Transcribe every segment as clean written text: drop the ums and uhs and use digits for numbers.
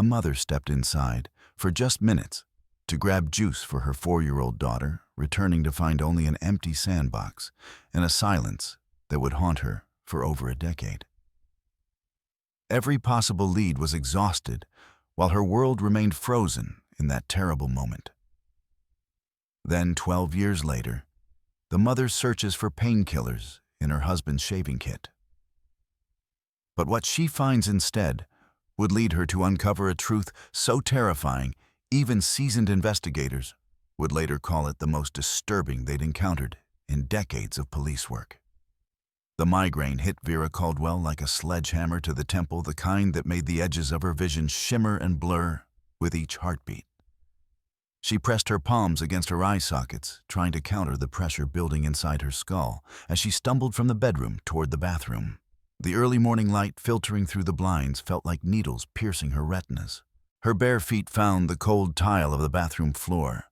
A mother stepped inside, for just minutes, to grab juice for her 4-year-old daughter, returning to find only an empty sandbox and a silence that would haunt her for over a decade. Every possible lead was exhausted, while her world remained frozen in that terrible moment. Then, 12 years later, the mother searches for painkillers in her husband's shaving kit. But what she finds instead would lead her to uncover a truth so terrifying, even seasoned investigators would later call it the most disturbing they'd encountered in decades of police work. The migraine hit Vera Caldwell like a sledgehammer to the temple, the kind that made the edges of her vision shimmer and blur with each heartbeat. She pressed her palms against her eye sockets, trying to counter the pressure building inside her skull as she stumbled from the bedroom toward the bathroom. The early morning light filtering through the blinds felt like needles piercing her retinas. Her bare feet found the cold tile of the bathroom floor,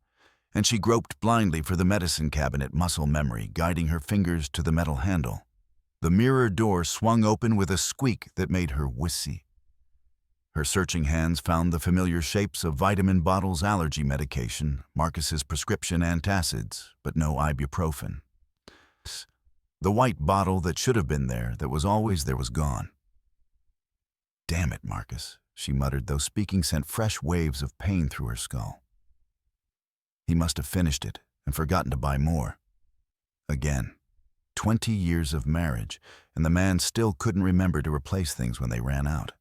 and she groped blindly for the medicine cabinet, muscle memory guiding her fingers to the metal handle. The mirror door swung open with a squeak that made her whistle. Her searching hands found the familiar shapes of vitamin bottles, allergy medication, Marcus's prescription antacids, but no ibuprofen. The white bottle that should have been there, that was always there, was gone. "Damn it, Marcus," she muttered, though speaking sent fresh waves of pain through her skull. He must have finished it and forgotten to buy more. Again. 20 years of marriage, and the man still couldn't remember to replace things when they ran out.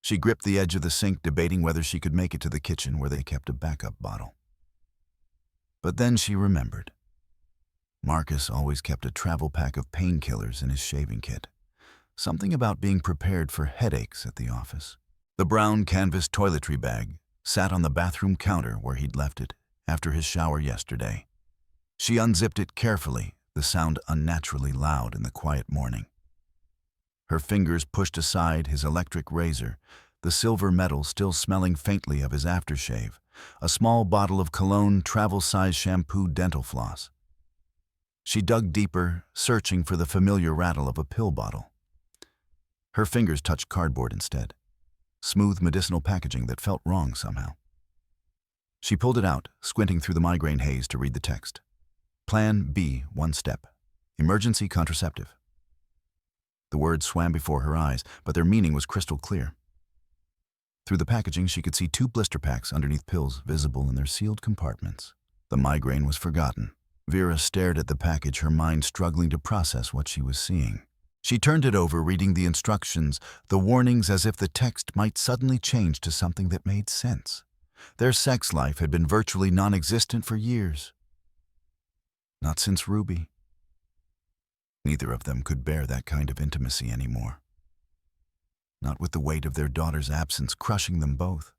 She gripped the edge of the sink, debating whether she could make it to the kitchen where they kept a backup bottle. But then she remembered. Marcus always kept a travel pack of painkillers in his shaving kit. Something about being prepared for headaches at the office. The brown canvas toiletry bag sat on the bathroom counter where he'd left it after his shower yesterday. She unzipped it carefully, the sound unnaturally loud in the quiet morning. Her fingers pushed aside his electric razor, the silver metal still smelling faintly of his aftershave, a small bottle of cologne, travel-size shampoo, dental floss. She dug deeper, searching for the familiar rattle of a pill bottle. Her fingers touched cardboard instead, smooth medicinal packaging that felt wrong somehow. She pulled it out, squinting through the migraine haze to read the text. Plan B, 1 step. Emergency contraceptive. The words swam before her eyes, but their meaning was crystal clear. Through the packaging, she could see 2 blister packs underneath pills, visible in their sealed compartments. The migraine was forgotten. Vera stared at the package, her mind struggling to process what she was seeing. She turned it over, reading the instructions, the warnings, as if the text might suddenly change to something that made sense. Their sex life had been virtually non-existent for years. Not since Ruby. Neither of them could bear that kind of intimacy anymore. Not with the weight of their daughter's absence crushing them both.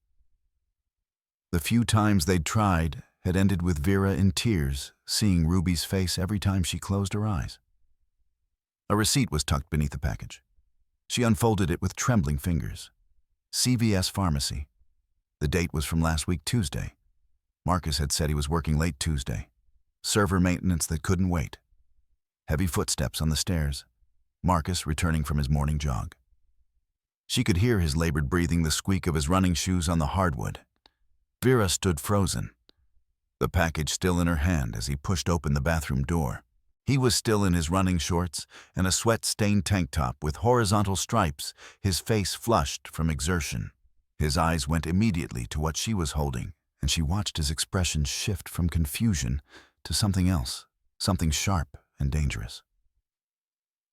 The few times they'd tried had ended with Vera in tears, seeing Ruby's face every time she closed her eyes. A receipt was tucked beneath the package. She unfolded it with trembling fingers. CVS Pharmacy. The date was from last week, Tuesday. Marcus had said he was working late Tuesday. Server maintenance that couldn't wait. Heavy footsteps on the stairs. Marcus returning from his morning jog. She could hear his labored breathing, the squeak of his running shoes on the hardwood. Vera stood frozen, the package still in her hand as he pushed open the bathroom door. He was still in his running shorts and a sweat-stained tank top with horizontal stripes, his face flushed from exertion. His eyes went immediately to what she was holding, and she watched his expression shift from confusion to something else, something sharp and dangerous.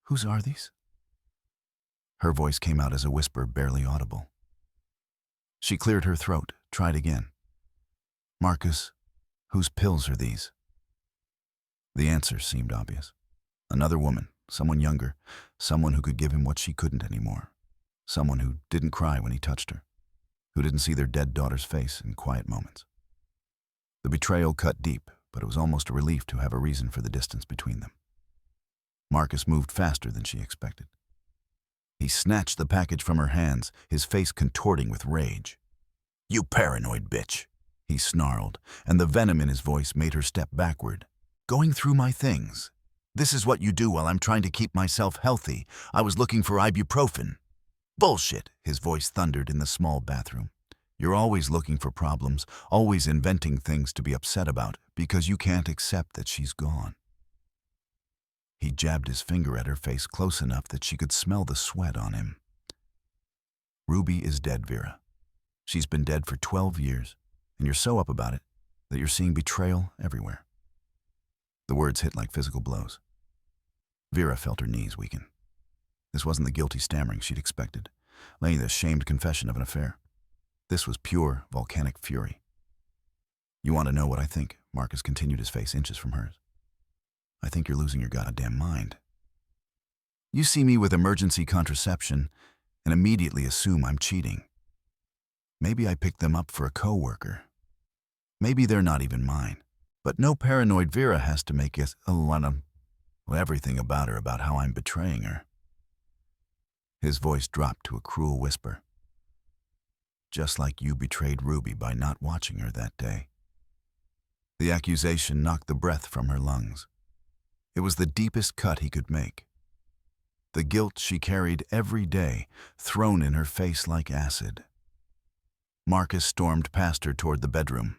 "Whose are these?" Her voice came out as a whisper, barely audible. She cleared her throat, tried again. "Marcus, whose pills are these?" The answer seemed obvious. Another woman, someone younger, someone who could give him what she couldn't anymore. Someone who didn't cry when he touched her, who didn't see their dead daughter's face in quiet moments. The betrayal cut deep, but it was almost a relief to have a reason for the distance between them. Marcus moved faster than she expected. He snatched the package from her hands, his face contorting with rage. "You paranoid bitch," he snarled, and the venom in his voice made her step backward. "Going through my things. This is what you do while I'm trying to keep myself healthy. I was looking for ibuprofen." Bullshit, his voice thundered in the small bathroom. You're always looking for problems, always inventing things to be upset about because you can't accept that she's gone. He jabbed his finger at her face close enough that she could smell the sweat on him. Ruby is dead, Vera. She's been dead for 12 years, and you're so up about it that you're seeing betrayal everywhere. The words hit like physical blows. Vera felt her knees weaken. This wasn't the guilty stammering she'd expected, laying the shamed confession of an affair. This was pure, volcanic fury. You want to know what I think? Marcus continued, his face inches from hers. I think you're losing your goddamn mind. You see me with emergency contraception and immediately assume I'm cheating. Maybe I picked them up for a coworker. Maybe they're not even mine. But no paranoid Vera has to make it everything about her about how I'm betraying her. His voice dropped to a cruel whisper. Just like you betrayed Ruby by not watching her that day. The accusation knocked the breath from her lungs. It was the deepest cut he could make. The guilt she carried every day, thrown in her face like acid. Marcus stormed past her toward the bedroom.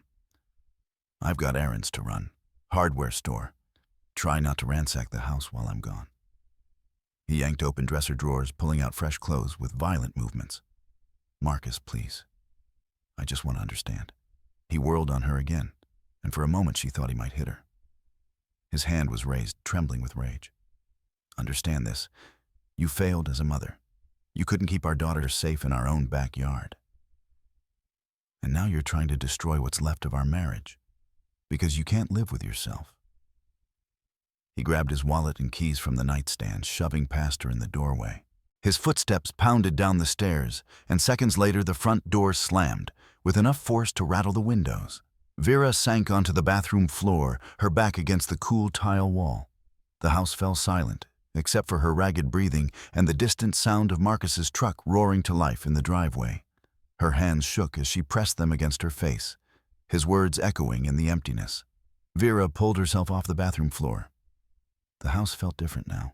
I've got errands to run. Hardware store. Try not to ransack the house while I'm gone. He yanked open dresser drawers, pulling out fresh clothes with violent movements. Marcus, please. I just want to understand. He whirled on her again, and for a moment she thought he might hit her. His hand was raised, trembling with rage. Understand this. You failed as a mother. You couldn't keep our daughter safe in our own backyard. And now you're trying to destroy what's left of our marriage, because you can't live with yourself. He grabbed his wallet and keys from the nightstand, shoving past her in the doorway. His footsteps pounded down the stairs, and seconds later the front door slammed, with enough force to rattle the windows. Vera sank onto the bathroom floor, her back against the cool tile wall. The house fell silent, except for her ragged breathing and the distant sound of Marcus's truck roaring to life in the driveway. Her hands shook as she pressed them against her face, his words echoing in the emptiness. Vera pulled herself off the bathroom floor. The house felt different now.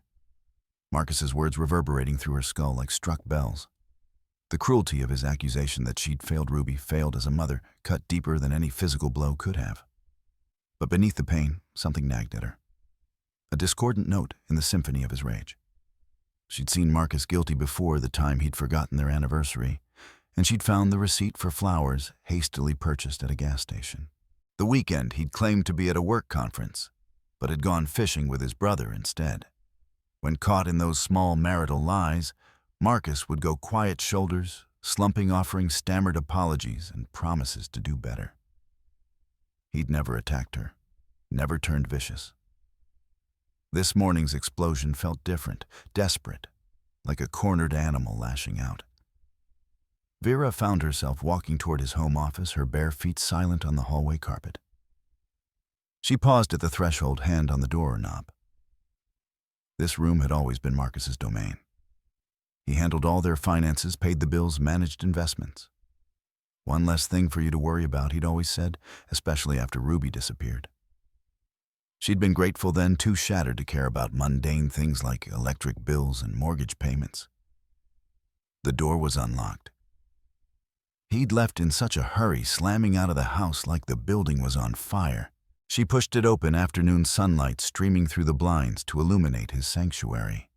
Marcus's words reverberating through her skull like struck bells. The cruelty of his accusation that she'd failed Ruby, failed as a mother, cut deeper than any physical blow could have. But beneath the pain, something nagged at her. A discordant note in the symphony of his rage. She'd seen Marcus guilty before the time he'd forgotten their anniversary, and she'd found the receipt for flowers hastily purchased at a gas station. The weekend he'd claimed to be at a work conference, but had gone fishing with his brother instead. When caught in those small marital lies, Marcus would go quiet shoulders, slumping, offering stammered apologies and promises to do better. He'd never attacked her, never turned vicious. This morning's explosion felt different, desperate, like a cornered animal lashing out. Vera found herself walking toward his home office, her bare feet silent on the hallway carpet. She paused at the threshold, hand on the doorknob. This room had always been Marcus's domain. He handled all their finances, paid the bills, managed investments. One less thing for you to worry about, he'd always said, especially after Ruby disappeared. She'd been grateful then, too shattered to care about mundane things like electric bills and mortgage payments. The door was unlocked. He'd left in such a hurry, slamming out of the house like the building was on fire. She pushed it open, afternoon sunlight streaming through the blinds to illuminate his sanctuary.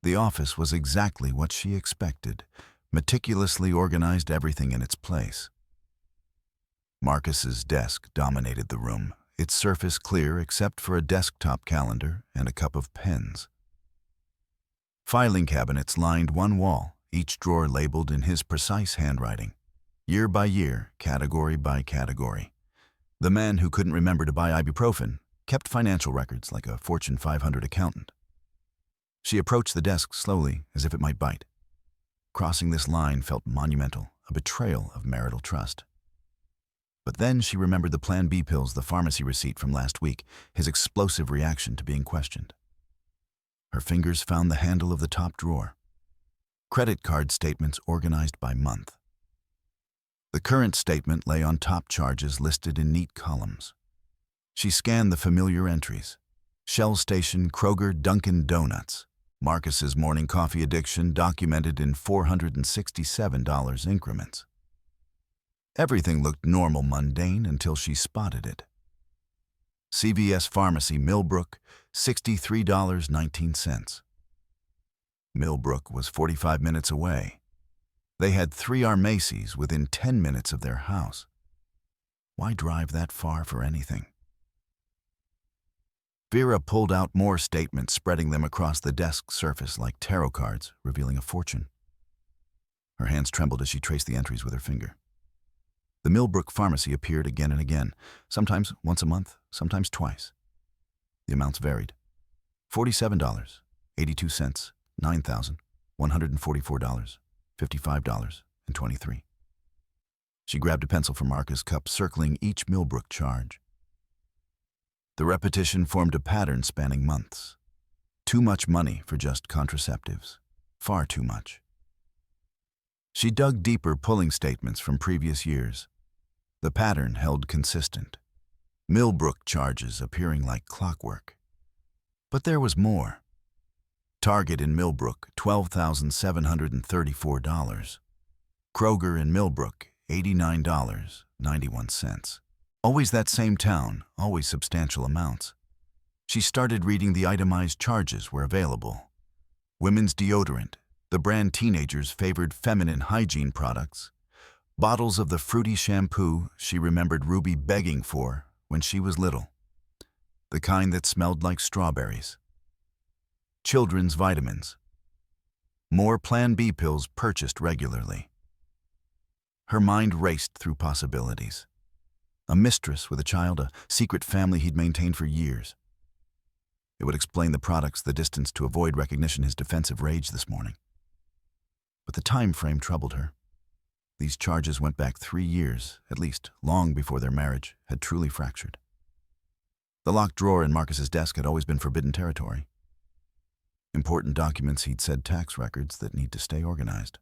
The office was exactly what she expected, meticulously organized, everything in its place. Marcus's desk dominated the room, its surface clear except for a desktop calendar and a cup of pens. Filing cabinets lined one wall, each drawer labeled in his precise handwriting, year by year, category by category. The man who couldn't remember to buy ibuprofen kept financial records like a Fortune 500 accountant. She approached the desk slowly, as if it might bite. Crossing this line felt monumental, a betrayal of marital trust. But then she remembered the Plan B pills, the pharmacy receipt from last week, his explosive reaction to being questioned. Her fingers found the handle of the top drawer. Credit card statements organized by month. The current statement lay on top, charges listed in neat columns. She scanned the familiar entries. Shell Station, Kroger, Dunkin' Donuts. Marcus's morning coffee addiction documented in $467 increments. Everything looked normal, mundane, until she spotted it. CVS Pharmacy, Millbrook, $63.19. Millbrook was 45 minutes away. They had 3 Macy's within 10 minutes of their house. Why drive that far for anything? Vera pulled out more statements, spreading them across the desk surface like tarot cards, revealing a fortune. Her hands trembled as she traced the entries with her finger. The Millbrook Pharmacy appeared again and again, sometimes once a month, sometimes twice. The amounts varied. $47, 82 cents, $9,000, $144, $55, and $23. She grabbed a pencil from Marcus' cup, circling each Millbrook charge. The repetition formed a pattern spanning months. Too much money for just contraceptives. Far too much. She dug deeper, pulling statements from previous years. The pattern held consistent. Millbrook charges appearing like clockwork. But there was more. Target in Millbrook, $12,734. Kroger in Millbrook, $89.91. Always that same town, always substantial amounts. She started reading the itemized charges were available. Women's deodorant, the brand teenagers favored feminine hygiene products, bottles of the fruity shampoo she remembered Ruby begging for when she was little, the kind that smelled like strawberries. Children's vitamins. More Plan B pills purchased regularly. Her mind raced through possibilities. A mistress with a child, a secret family he'd maintained for years. It would explain the products, the distance to avoid recognition, his defensive rage this morning. But the time frame troubled her. These charges went back 3 years, at least, long before their marriage had truly fractured. The locked drawer in Marcus's desk had always been forbidden territory. Important documents, he'd said, tax records that need to stay organized.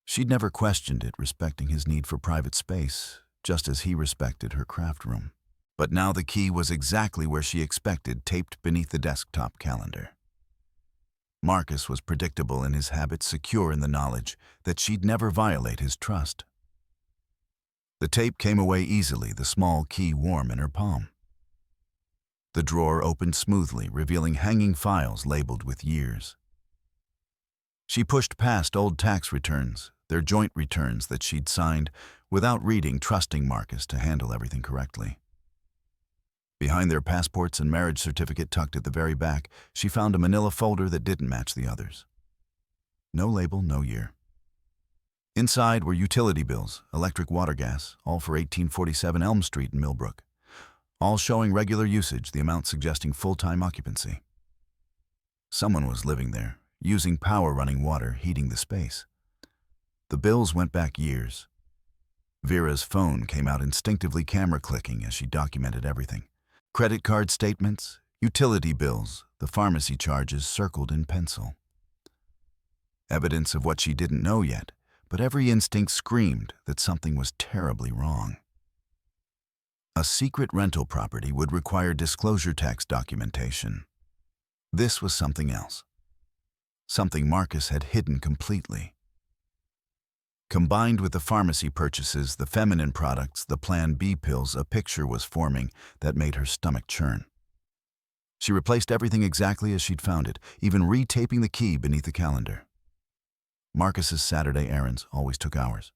She'd never questioned it, respecting his need for private space, just as he respected her craft room. But now the key was exactly where she expected, taped beneath the desktop calendar. Marcus was predictable in his habits, secure in the knowledge that she'd never violate his trust. The tape came away easily, the small key warm in her palm. The drawer opened smoothly, revealing hanging files labeled with years. She pushed past old tax returns, their joint returns that she'd signed, without reading, trusting Marcus to handle everything correctly. Behind their passports and marriage certificate tucked at the very back, she found a manila folder that didn't match the others. No label, no year. Inside were utility bills, electric, water, gas, all for 1847 Elm Street in Millbrook, all showing regular usage, the amount suggesting full-time occupancy. Someone was living there, using power running water, heating the space. The bills went back years. Vera's phone came out instinctively, camera clicking as she documented everything. Credit card statements, utility bills, the pharmacy charges circled in pencil. Evidence of what she didn't know yet, but every instinct screamed that something was terribly wrong. A secret rental property would require disclosure tax documentation. This was something else. Something Marcus had hidden completely. Combined with the pharmacy purchases, the feminine products, the Plan B pills, a picture was forming that made her stomach churn. She replaced everything exactly as she'd found it, even retaping the key beneath the calendar. Marcus's Saturday errands always took hours.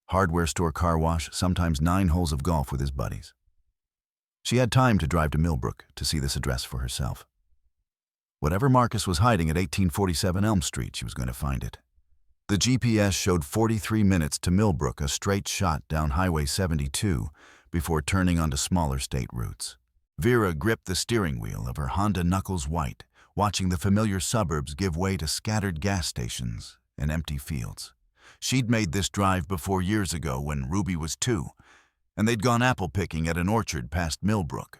Hardware store, car wash, sometimes 9 holes of golf with his buddies. She had time to drive to Millbrook to see this address for herself. Whatever Marcus was hiding at 1847 Elm Street, she was going to find it. The GPS showed 43 minutes to Millbrook, a straight shot down Highway 72 before turning onto smaller state routes. Vera gripped the steering wheel of her Honda Knuckles White, watching the familiar suburbs give way to scattered gas stations and empty fields. She'd made this drive before years ago when Ruby was 2, and they'd gone apple picking at an orchard past Millbrook.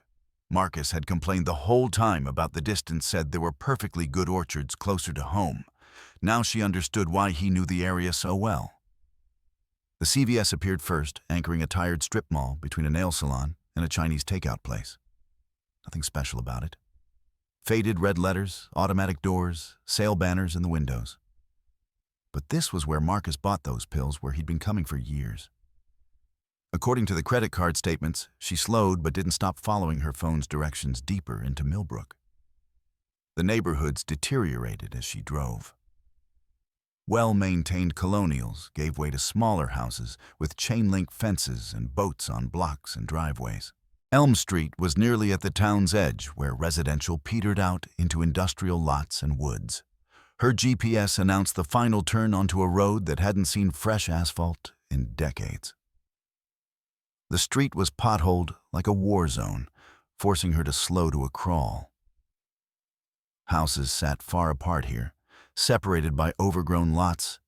Marcus had complained the whole time about the distance, said there were perfectly good orchards closer to home. Now she understood why he knew the area so well. The CVS appeared first, anchoring a tired strip mall between a nail salon and a Chinese takeout place. Nothing special about it. Faded red letters, automatic doors, sale banners in the windows. But this was where Marcus bought those pills, where he'd been coming for years. According to the credit card statements, she slowed but didn't stop following her phone's directions deeper into Millbrook. The neighborhoods deteriorated as she drove. Well-maintained colonials gave way to smaller houses with chain-link fences and boats on blocks and driveways. Elm Street was nearly at the town's edge, where residential petered out into industrial lots and woods. Her GPS announced the final turn onto a road that hadn't seen fresh asphalt in decades. The street was potholed like a war zone, forcing her to slow to a crawl. Houses sat far apart here, separated by overgrown lots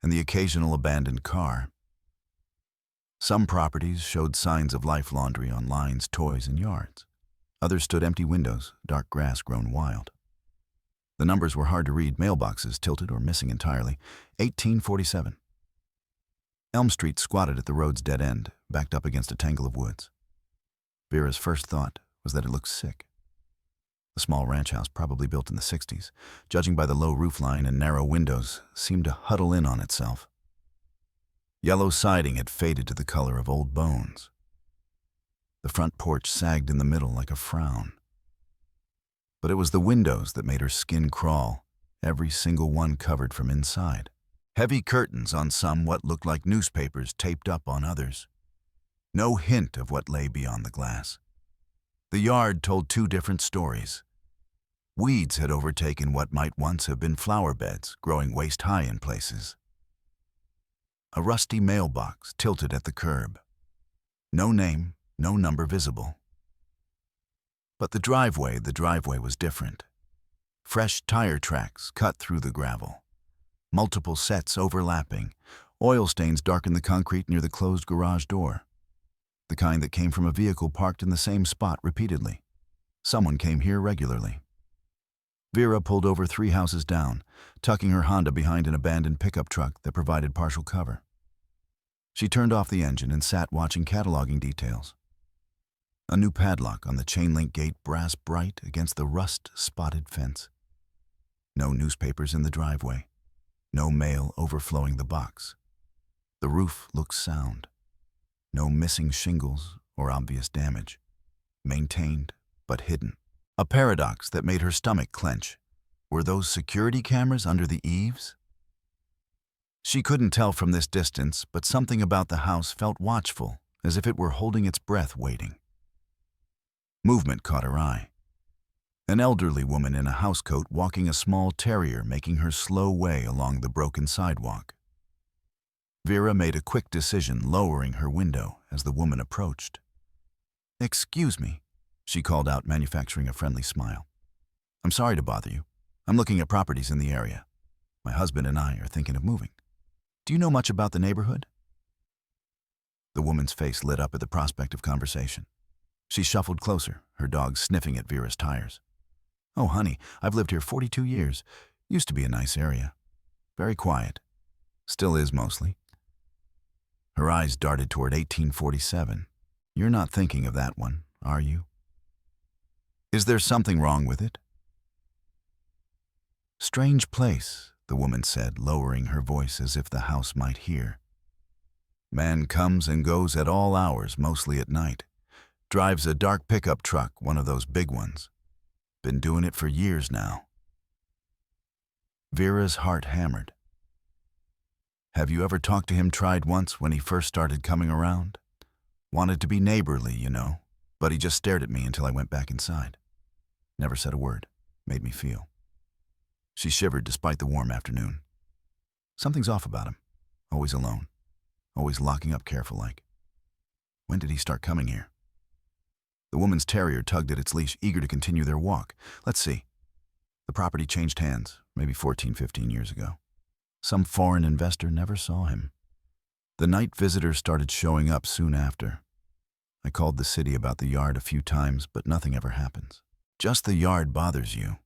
and the occasional abandoned car. Some properties showed signs of life laundry on lines, toys, and yards. Others stood empty windows, dark grass grown wild. The numbers were hard to read, mailboxes tilted or missing entirely. 1847. Elm Street squatted at the road's dead end, backed up against a tangle of woods. Vera's first thought was that it looked sick. The small ranch house, probably built in the 60s, judging by the low roofline and narrow windows, seemed to huddle in on itself. Yellow siding had faded to the color of old bones. The front porch sagged in the middle like a frown. But it was the windows that made her skin crawl, every single one covered from inside. Heavy curtains on some, what looked like newspapers taped up on others. No hint of what lay beyond the glass. The yard told two different stories. Weeds had overtaken what might once have been flower beds, growing waist-high in places. A rusty mailbox tilted at the curb. No name, no number visible. But the driveway was different. Fresh tire tracks cut through the gravel. Multiple sets overlapping. Oil stains darkened the concrete near the closed garage door. The kind that came from a vehicle parked in the same spot repeatedly. Someone came here regularly. Vera pulled over 3 houses down, tucking her Honda behind an abandoned pickup truck that provided partial cover. She turned off the engine and sat watching cataloging details. A new padlock on the chain-link gate brassed bright against the rust-spotted fence. No newspapers in the driveway. No mail overflowing the box. The roof looked sound. No missing shingles or obvious damage. Maintained, but hidden. A paradox that made her stomach clench. Were those security cameras under the eaves? She couldn't tell from this distance, but something about the house felt watchful, as if it were holding its breath waiting. Movement caught her eye. An elderly woman in a housecoat walking a small terrier, making her slow way along the broken sidewalk. Vera made a quick decision, lowering her window as the woman approached. "Excuse me," she called out, manufacturing a friendly smile. "I'm sorry to bother you. I'm looking at properties in the area. My husband and I are thinking of moving. Do you know much about the neighborhood?" The woman's face lit up at the prospect of conversation. She shuffled closer, her dog sniffing at Vera's tires. "Oh, honey, I've lived here 42 years. Used to be a nice area. Very quiet. Still is mostly." Her eyes darted toward 1847. "You're not thinking of that one, are you? Is there something wrong with it?" "Strange place," the woman said, lowering her voice as if the house might hear. "Man comes and goes at all hours, mostly at night. Drives a dark pickup truck, one of those big ones. Been doing it for years now." Vera's heart hammered. "Have you ever talked to him? Tried once when he first started coming around. Wanted to be neighborly, you know, but he just stared at me until I went back inside. Never said a word. Made me feel." She shivered despite the warm afternoon. "Something's off about him. Always alone. Always locking up careful-like. When did he start coming here?" The woman's terrier tugged at its leash, eager to continue their walk. "Let's see. The property changed hands, maybe 14, 15 years ago. Some foreign investor, never saw him. The night visitors started showing up soon after. I called the city about the yard a few times, but nothing ever happens. Just the yard bothers you."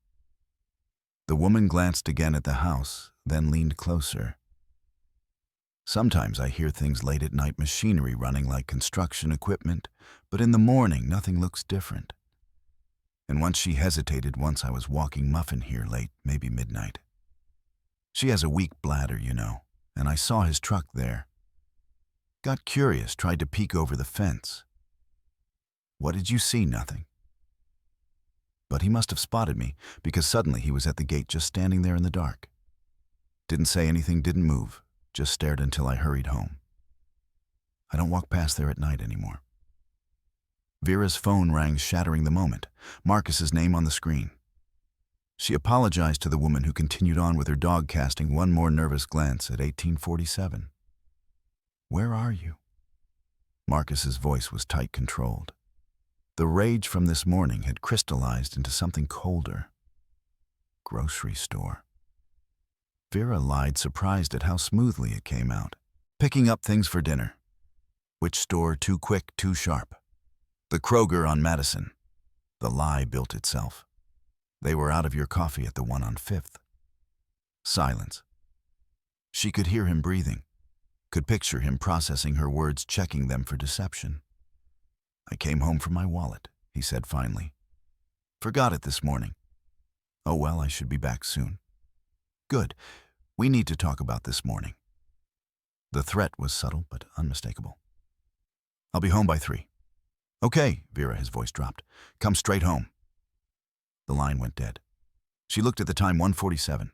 The woman glanced again at the house, then leaned closer. "Sometimes I hear things late at night, machinery running like construction equipment, but in the morning nothing looks different. And once she hesitated once I was walking Muffin here late, maybe midnight. She has a weak bladder, you know, and I saw his truck there. Got curious, tried to peek over the fence. What did you see? Nothing. But he must have spotted me, because suddenly he was at the gate just standing there in the dark. Didn't say anything, didn't move, just stared until I hurried home. I don't walk past there at night anymore. Vera's phone rang, shattering the moment. Marcus's name on the screen. She apologized to the woman who continued on with her dog, casting one more nervous glance at 1847. Where are you? Marcus's voice was tight, controlled. The rage from this morning had crystallized into something colder. Grocery store. Vera lied, surprised at how smoothly it came out. Picking up things for dinner. Which store? Too quick, too sharp. The Kroger on Madison. The lie built itself. They were out of your coffee at the one on 5th. Silence. She could hear him breathing, could picture him processing her words, checking them for deception. I came home from my wallet, he said finally. Forgot it this morning. Oh well, I should be back soon. Good. We need to talk about this morning. The threat was subtle but unmistakable. I'll be home by 3. Okay, Vera, his voice dropped. Come straight home. The line went dead. She looked at the time, 1:47.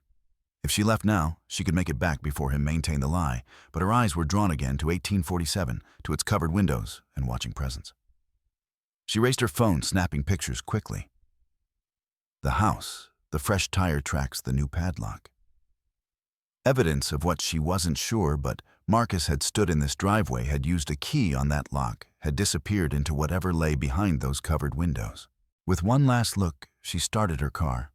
If she left now, she could make it back before him maintain the lie, but her eyes were drawn again to 1847, to its covered windows and watching presence. She raised her phone, snapping pictures quickly. The house, the fresh tire tracks, the new padlock. Evidence of what she wasn't sure, but Marcus had stood in this driveway, had used a key on that lock, had disappeared into whatever lay behind those covered windows. With one last look, she started her car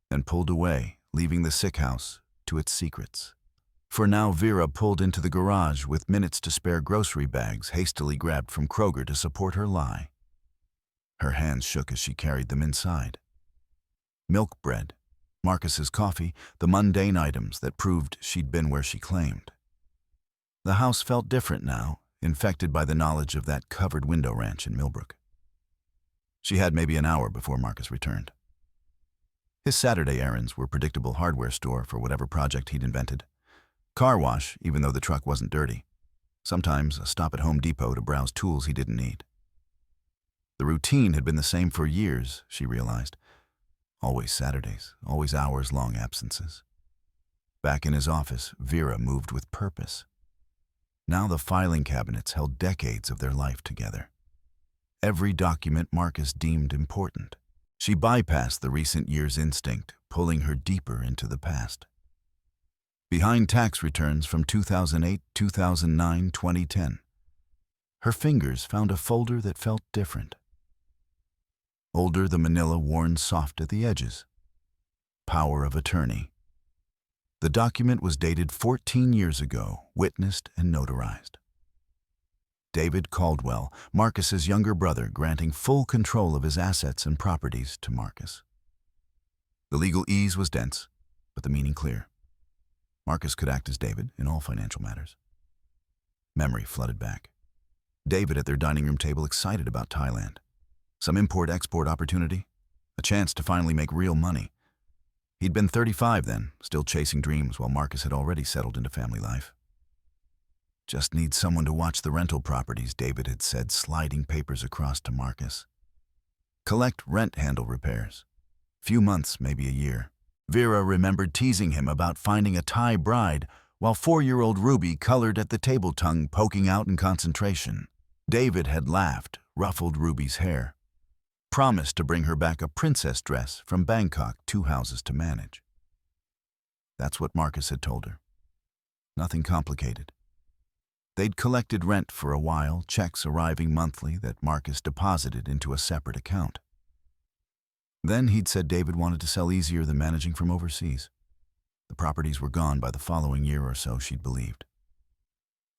and pulled away, leaving the sick house to its secrets. For now, Vera pulled into the garage with minutes to spare, grocery bags hastily grabbed from Kroger to support her lie. Her hands shook as she carried them inside. Milk, bread, Marcus's coffee, the mundane items that proved she'd been where she claimed. The house felt different now, infected by the knowledge of that covered window ranch in Millbrook. She had maybe an hour before Marcus returned. His Saturday errands were predictable: hardware store for whatever project he'd invented, car wash, even though the truck wasn't dirty, sometimes a stop at Home Depot to browse tools he didn't need. The routine had been the same for years, she realized. Always Saturdays, always hours-long absences. Back in his office, Vera moved with purpose. Now the filing cabinets held decades of their life together. Every document Marcus deemed important. She bypassed the recent year's instinct, pulling her deeper into the past. Behind tax returns from 2008, 2009, 2010, her fingers found a folder that felt different. Older, the manila worn soft at the edges. Power of attorney. The document was dated 14 years ago, witnessed and notarized. David Caldwell, Marcus's younger brother, granting full control of his assets and properties to Marcus. The legal ease was dense, but the meaning clear. Marcus could act as David in all financial matters. Memory flooded back. David at their dining room table, excited about Thailand. Some import-export opportunity, a chance to finally make real money. He'd been 35 then, still chasing dreams, while Marcus had already settled into family life. Just need someone to watch the rental properties, David had said, sliding papers across to Marcus. Collect rent, handle repairs. Few months, maybe a year. Vera remembered teasing him about finding a Thai bride, while 4-year-old Ruby colored at the table, tongue poking out in concentration. David had laughed, ruffled Ruby's hair. Promised to bring her back a princess dress from Bangkok, 2 houses to manage. That's what Marcus had told her. Nothing complicated. They'd collected rent for a while, checks arriving monthly that Marcus deposited into a separate account. Then he'd said David wanted to sell easier than managing from overseas. The properties were gone by the following year or so, she'd believed.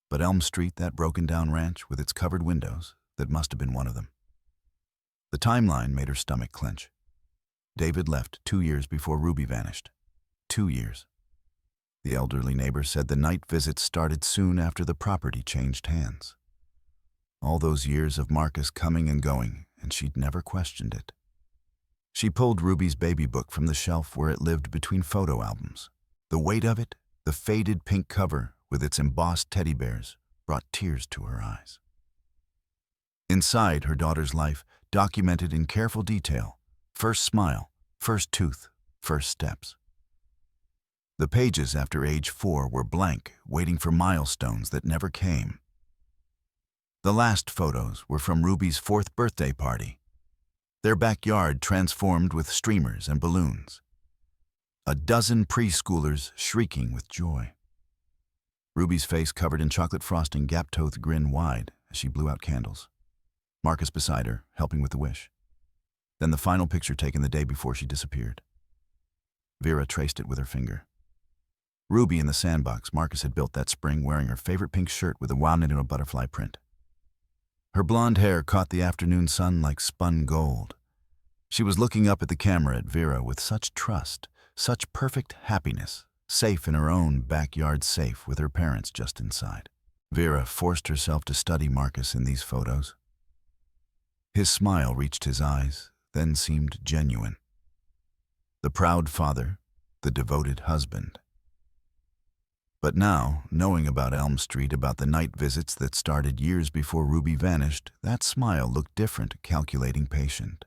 But Elm Street, that broken-down ranch with its covered windows, that must have been one of them. The timeline made her stomach clench. David left 2 years before Ruby vanished. 2 years. The elderly neighbor said the night visits started soon after the property changed hands. All those years of Marcus coming and going, and she'd never questioned it. She pulled Ruby's baby book from the shelf where it lived between photo albums. The weight of it, the faded pink cover with its embossed teddy bears, brought tears to her eyes. Inside her daughter's life, documented in careful detail, first smile, first tooth, first steps. The pages after age 4 were blank, waiting for milestones that never came. The last photos were from Ruby's 4th birthday party, their backyard transformed with streamers and balloons. A dozen preschoolers shrieking with joy. Ruby's face covered in chocolate frosting, gap-toothed grin wide as she blew out candles. Marcus beside her, helping with the wish. Then the final picture taken the day before she disappeared. Vera traced it with her finger. Ruby in the sandbox Marcus had built that spring, wearing her favorite pink shirt with a wound into a butterfly print. Her blonde hair caught the afternoon sun like spun gold. She was looking up at the camera at Vera with such trust, such perfect happiness, safe in her own backyard safe with her parents just inside. Vera forced herself to study Marcus in these photos. His smile reached his eyes, then seemed genuine. The proud father, the devoted husband. But now, knowing about Elm Street, about the night visits that started years before Ruby vanished, that smile looked different, calculating, patient.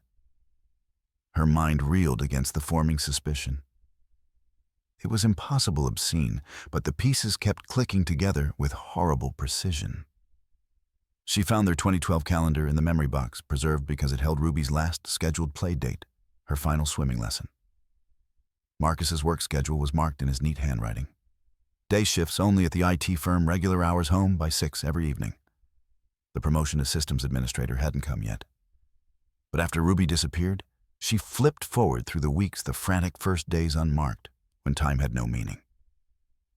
Her mind reeled against the forming suspicion. It was impossible obscene, but the pieces kept clicking together with horrible precision. She found their 2012 calendar in the memory box, preserved because it held Ruby's last scheduled play date, her final swimming lesson. Marcus's work schedule was marked in his neat handwriting. Day shifts only at the IT firm, regular hours home by 6 every evening. The promotion to systems administrator hadn't come yet. But after Ruby disappeared, she flipped forward through the weeks, the frantic first days unmarked, when time had no meaning.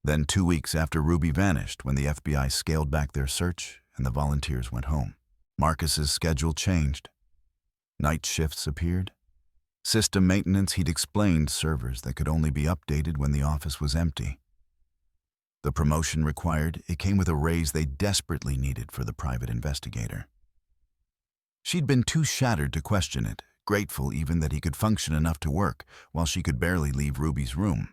Then 2 weeks after Ruby vanished, when the FBI scaled back their search and the volunteers went home. Marcus's schedule changed. Night shifts appeared. System maintenance, he'd explained, servers that could only be updated when the office was empty. The promotion required, it came with a raise they desperately needed for the private investigator. She'd been too shattered to question it, grateful even that he could function enough to work while she could barely leave Ruby's room.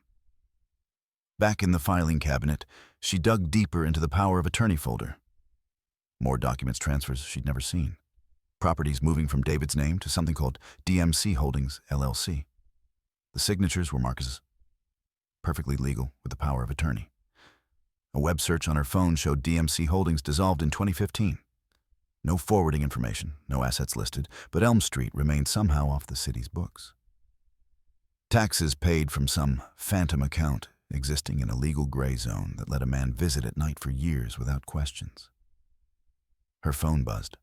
Back in the filing cabinet, she dug deeper into the power of attorney folder. More documents, transfers she'd never seen. Properties moving from David's name to something called DMC Holdings, LLC. The signatures were Marcus's. Perfectly legal with the power of attorney. A web search on her phone showed DMC Holdings dissolved in 2015. No forwarding information, no assets listed, but Elm Street remained somehow off the city's books. Taxes paid from some phantom account existing in a legal gray zone that let a man visit at night for years without questions. Her phone buzzed.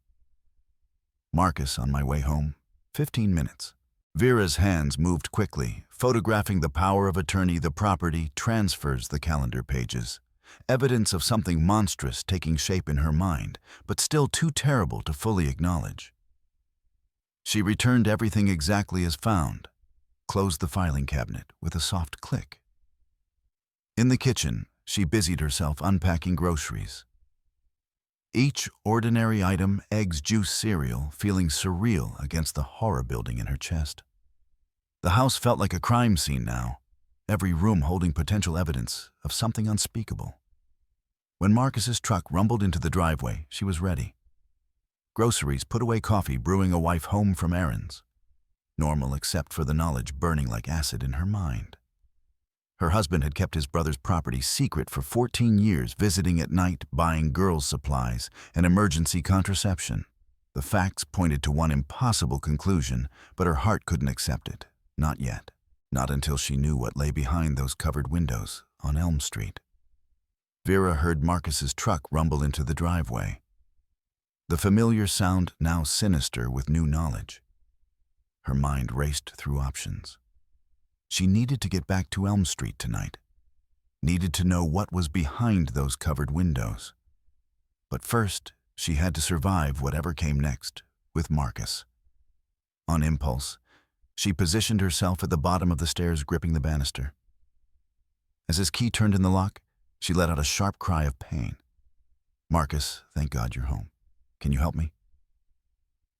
Marcus, on my way home, 15 minutes. Vera's hands moved quickly, photographing the power of attorney, the property, transfers, the calendar pages. Evidence of something monstrous taking shape in her mind, but still too terrible to fully acknowledge. She returned everything exactly as found, closed the filing cabinet with a soft click. In the kitchen, she busied herself unpacking groceries. Each ordinary item, eggs, juice, cereal, feeling surreal against the horror building in her chest. The house felt like a crime scene now, every room holding potential evidence of something unspeakable. When Marcus's truck rumbled into the driveway, she was ready. Groceries, put away coffee, brewing, a wife home from errands. Normal except for the knowledge burning like acid in her mind. Her husband had kept his brother's property secret for 14 years, visiting at night, buying girls' supplies, and emergency contraception. The facts pointed to one impossible conclusion, but her heart couldn't accept it. Not yet. Not until she knew what lay behind those covered windows on Elm Street. Vera heard Marcus's truck rumble into the driveway. The familiar sound now sinister with new knowledge. Her mind raced through options. She needed to get back to Elm Street tonight. Needed to know what was behind those covered windows. But first, she had to survive whatever came next with Marcus. On impulse, she positioned herself at the bottom of the stairs, gripping the banister. As his key turned in the lock, she let out a sharp cry of pain. "Marcus, thank God you're home. Can you help me?"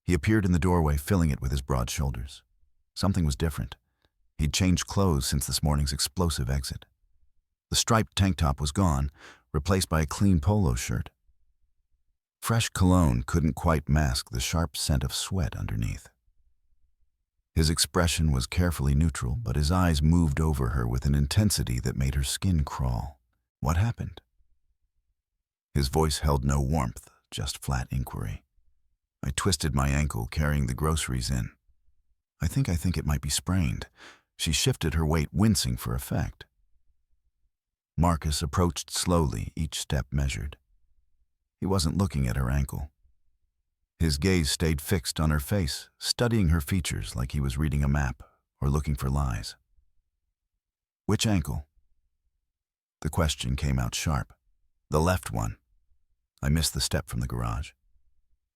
He appeared in the doorway, filling it with his broad shoulders. Something was different. He'd changed clothes since this morning's explosive exit. The striped tank top was gone, replaced by a clean polo shirt. Fresh cologne couldn't quite mask the sharp scent of sweat underneath. His expression was carefully neutral, but his eyes moved over her with an intensity that made her skin crawl. What happened? His voice held no warmth, just flat inquiry. I twisted my ankle, carrying the groceries in. I think it might be sprained. She shifted her weight, wincing for effect. Marcus approached slowly, each step measured. He wasn't looking at her ankle. His gaze stayed fixed on her face, studying her features like he was reading a map or looking for lies. Which ankle? The question came out sharp. The left one. I missed the step from the garage.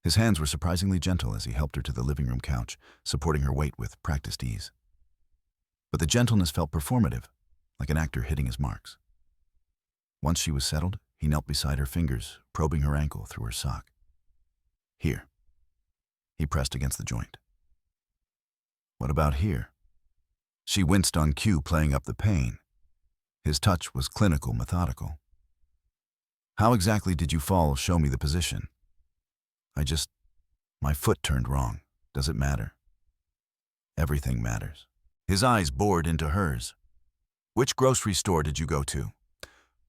His hands were surprisingly gentle as he helped her to the living room couch, supporting her weight with practiced ease. But the gentleness felt performative, like an actor hitting his marks. Once she was settled, he knelt beside her, fingers probing her ankle through her sock. Here. He pressed against the joint. What about here? She winced on cue, playing up the pain. His touch was clinical, methodical. How exactly did you fall? Show me the position. My foot turned wrong. Does it matter? Everything matters. His eyes bored into hers. Which grocery store did you go to?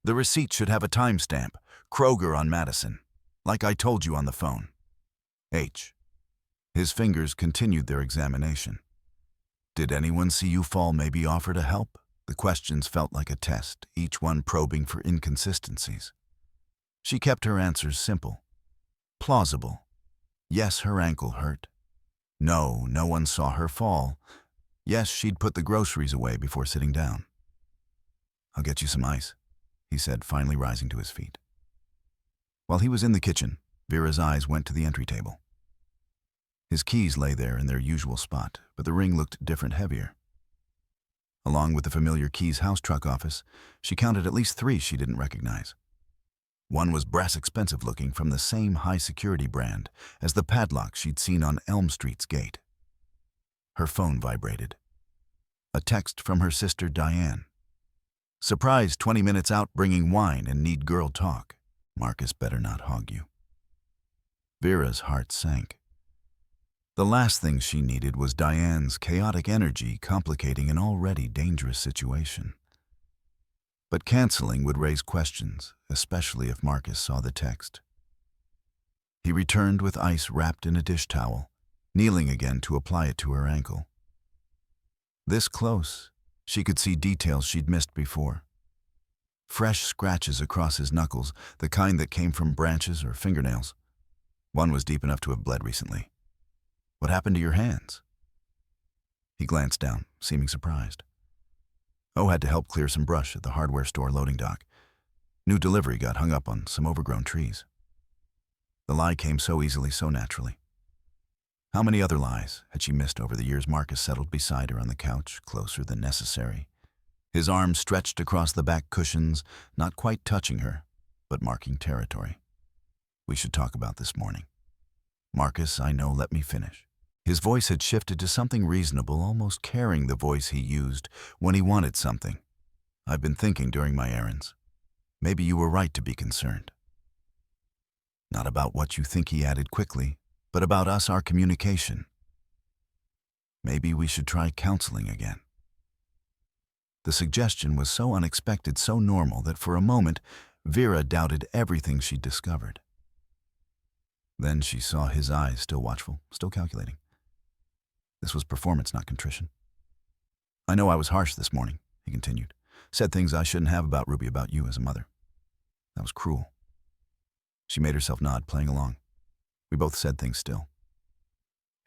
The receipt should have a timestamp. Kroger on Madison. Like I told you on the phone. H. His fingers continued their examination. Did anyone see you fall? Maybe offer to help? The questions felt like a test, each one probing for inconsistencies. She kept her answers simple. Plausible. Yes, her ankle hurt. No, no one saw her fall. Yes, she'd put the groceries away before sitting down. I'll get you some ice, he said, finally rising to his feet. While he was in the kitchen, Vera's eyes went to the entry table. His keys lay there in their usual spot, but the ring looked different, heavier. Along with the familiar Keys house truck office, she counted at least 3 she didn't recognize. One was brass expensive looking, from the same high-security brand as the padlock she'd seen on Elm Street's gate. Her phone vibrated. A text from her sister Diane. Surprise, 20 minutes out bringing wine and need girl talk. Marcus better not hog you. Vera's heart sank. The last thing she needed was Diane's chaotic energy complicating an already dangerous situation. But canceling would raise questions, especially if Marcus saw the text. He returned with ice wrapped in a dish towel, kneeling again to apply it to her ankle. This close, she could see details she'd missed before. Fresh scratches across his knuckles, the kind that came from branches or fingernails. One was deep enough to have bled recently. What happened to your hands? He glanced down, seeming surprised. O had to help clear some brush at the hardware store loading dock. New delivery got hung up on some overgrown trees. The lie came so easily, so naturally. How many other lies had she missed over the years? Marcus settled beside her on the couch, closer than necessary. His arms stretched across the back cushions, not quite touching her, but marking territory. We should talk about this morning. Marcus, I know, let me finish. His voice had shifted to something reasonable, almost caring, the voice he used when he wanted something. I've been thinking during my errands. Maybe you were right to be concerned. Not about what you think, he added quickly, but about us, our communication. Maybe we should try counseling again. The suggestion was so unexpected, so normal, that for a moment, Vera doubted everything she'd discovered. Then she saw his eyes, still watchful, still calculating. This was performance, not contrition. I know I was harsh this morning, he continued. Said things I shouldn't have about Ruby, about you as a mother. That was cruel. She made herself nod, playing along. We both said things still.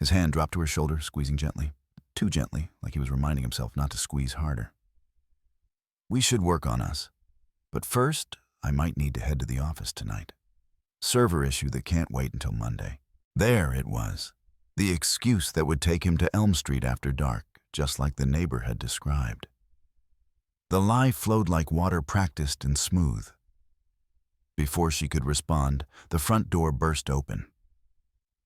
His hand dropped to her shoulder, squeezing gently. Too gently, like he was reminding himself not to squeeze harder. We should work on us. But first, I might need to head to the office tonight. Server issue that can't wait until Monday. There it was. The excuse that would take him to Elm Street after dark, just like the neighbor had described. The lie flowed like water, practiced and smooth. Before she could respond, the front door burst open.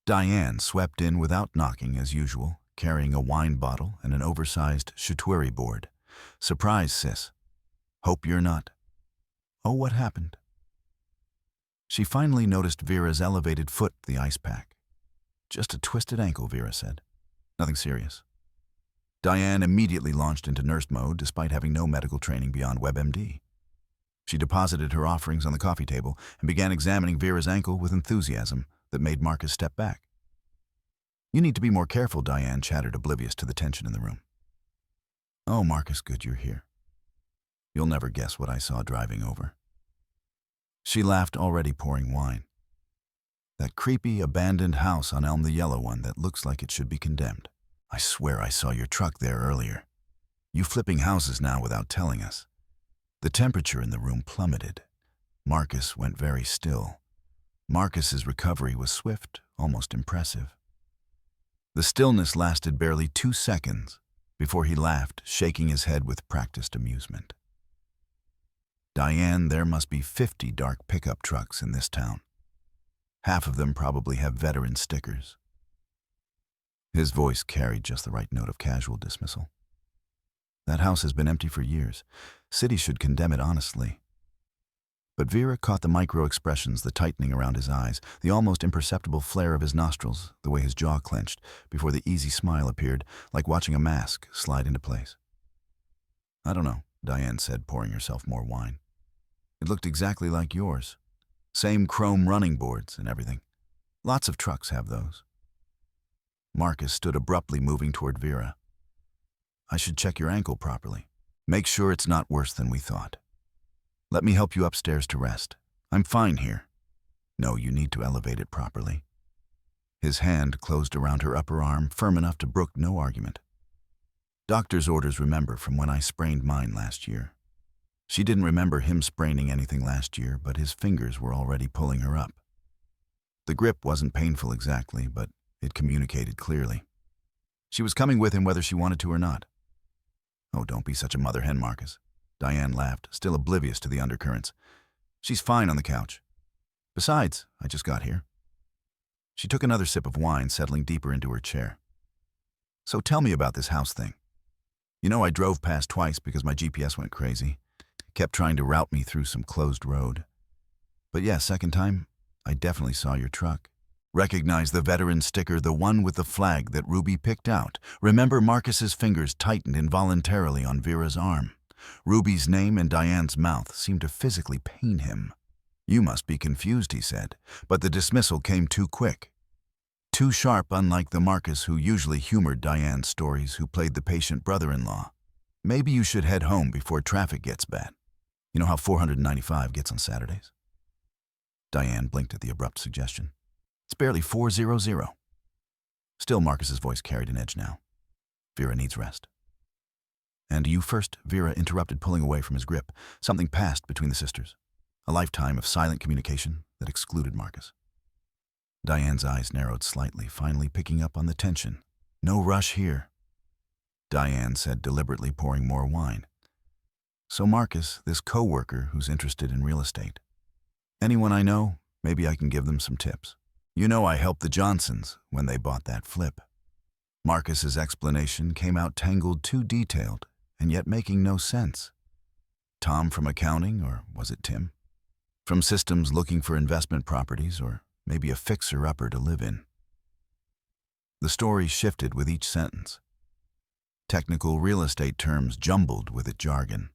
Diane swept in without knocking as usual, carrying a wine bottle and an oversized charcuterie board. "Surprise, sis. Hope you're not." "Oh, what happened?" She finally noticed Vera's elevated foot, the ice pack. "Just a twisted ankle," Vera said. "Nothing serious." Diane immediately launched into nurse mode despite having no medical training beyond WebMD. She deposited her offerings on the coffee table and began examining Vera's ankle with enthusiasm that made Marcus step back. "You need to be more careful," Diane chattered, oblivious to the tension in the room. "Oh, Marcus, good you're here. You'll never guess what I saw driving over." She laughed, already pouring wine. "That creepy, abandoned house on Elm, the yellow one that looks like it should be condemned. I swear I saw your truck there earlier. You flipping houses now without telling us." The temperature in the room plummeted. Marcus went very still. Marcus's recovery was swift, almost impressive. The stillness lasted barely 2 seconds before he laughed, shaking his head with practiced amusement. "Diane, there must be 50 dark pickup trucks in this town. Half of them probably have veteran stickers." His voice carried just the right note of casual dismissal. "That house has been empty for years. City should condemn it honestly." But Vera caught the micro-expressions, the tightening around his eyes, the almost imperceptible flare of his nostrils, the way his jaw clenched, before the easy smile appeared, like watching a mask slide into place. "I don't know," Diane said, pouring herself more wine. "It looked exactly like yours. Same chrome running boards and everything. Lots of trucks have those." Marcus stood abruptly, moving toward Vera. "I should check your ankle properly. Make sure it's not worse than we thought. Let me help you upstairs to rest. I'm fine here." "No, you need to elevate it properly." His hand closed around her upper arm, firm enough to brook no argument. "Doctor's orders, remember, from when I sprained mine last year." She didn't remember him spraining anything last year, but his fingers were already pulling her up. The grip wasn't painful exactly, but it communicated clearly. She was coming with him whether she wanted to or not. "Oh, don't be such a mother hen, Marcus." Diane laughed, still oblivious to the undercurrents. "She's fine on the couch. Besides, I just got here." She took another sip of wine, settling deeper into her chair. "So tell me about this house thing. You know, I drove past twice because my GPS went crazy. It kept trying to route me through some closed road. But yeah, second time, I definitely saw your truck. Recognize the veteran sticker, the one with the flag that Ruby picked out." Remember, Marcus's fingers tightened involuntarily on Vera's arm. Ruby's name in Diane's mouth seemed to physically pain him. "You must be confused," he said, but the dismissal came too quick. Too sharp, unlike the Marcus who usually humored Diane's stories, who played the patient brother-in-law. "Maybe you should head home before traffic gets bad. You know how 495 gets on Saturdays?" Diane blinked at the abrupt suggestion. "It's barely 400. Still, Marcus's voice carried an edge now. "Vera needs rest." "And you first," Vera interrupted, pulling away from his grip. Something passed between the sisters. A lifetime of silent communication that excluded Marcus. Diane's eyes narrowed slightly, finally picking up on the tension. "No rush here," Diane said, deliberately pouring more wine. "So Marcus, this co-worker who's interested in real estate. Anyone I know, maybe I can give them some tips. You know I helped the Johnsons when they bought that flip." Marcus's explanation came out tangled, too detailed, and yet making no sense. Tom from accounting, or was it Tim? From systems looking for investment properties, or maybe a fixer-upper to live in. The story shifted with each sentence. Technical real estate terms jumbled with its jargon.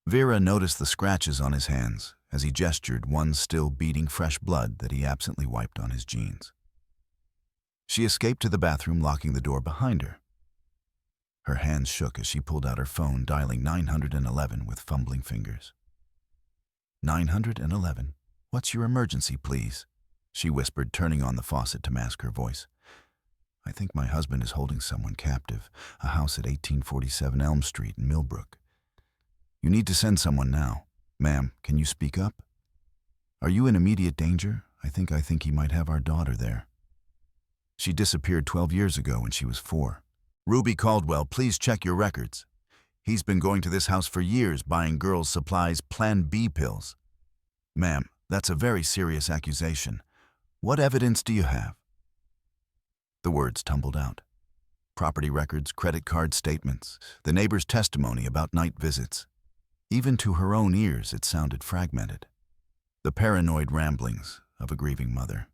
Vera noticed the scratches on his hands as he gestured, one still beating fresh blood that he absently wiped on his jeans. She escaped to the bathroom, locking the door behind her. Her hands shook as she pulled out her phone, dialing 911 with fumbling fingers. 911, what's your emergency, please?" she whispered, turning on the faucet to mask her voice. "I think my husband is holding someone captive, a house at 1847 Elm Street in Millbrook. You need to send someone now. Ma'am, can you speak up? Are you in immediate danger? I think he might have our daughter there. She disappeared 12 years ago when she was 4. Ruby Caldwell, please check your records. He's been going to this house for years, buying girls' supplies, Plan B pills. Ma'am, that's a very serious accusation. What evidence do you have?" The words tumbled out. Property records, credit card statements, the neighbor's testimony about night visits. Even to her own ears, it sounded fragmented. The paranoid ramblings of a grieving mother.